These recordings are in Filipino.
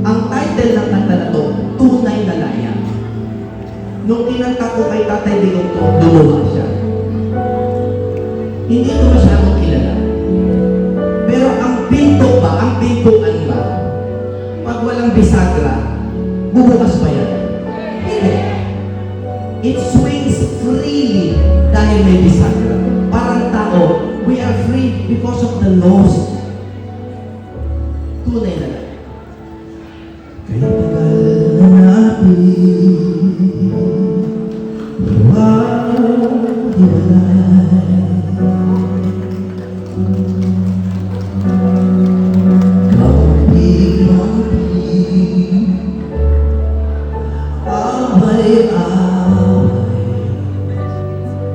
Ang title ng kanta na to, Tunay na Laya. Nung kinanta ko kay Tatay Digong to, lumuha siya. Hindi ko masyadong kilala. Pero ang pinto ba, ang pintuan ba, pag walang bisagra, bubukas ba yan? Hindi. It swings freely dahil may bisagra. Parang tao, we are free because of the laws. Tunay na lang. Kay tagal na natin,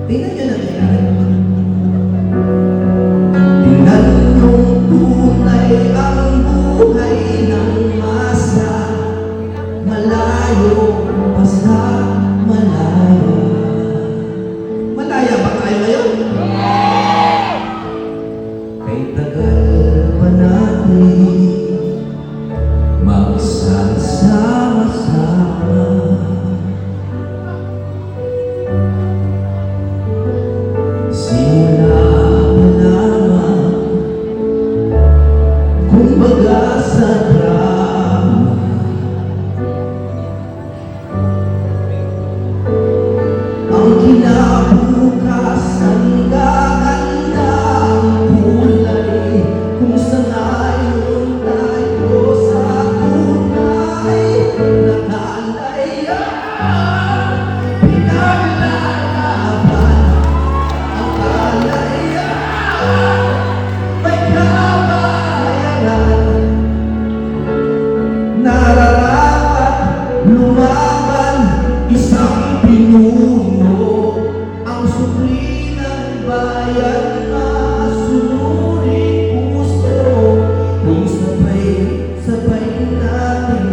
tingnan nyo na yan. Tingnan yung tunay ang buhay ng masa. Malayo, basta malaya. Malaya ba tayo ngayon? Kay tagal pa natin magsasama-sama. Simula pa lamang, kumbaga sa drama. Ang kinabukasan gaganda ang kulay, kung sanayon tayo sa tunay na kalayaan. Pinaglalaban ang kalayaan, may kabayaran. Nararapat lumaban isang pinuno, ang supli ng bayan masunurin gusto. Kung sabay natin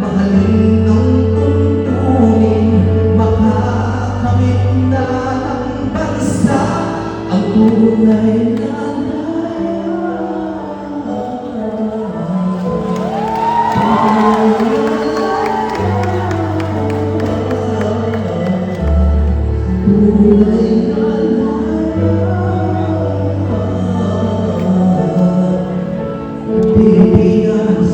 mahalin ang tuntunin, makakamit na ng bansa ang tunay na Pilipinas,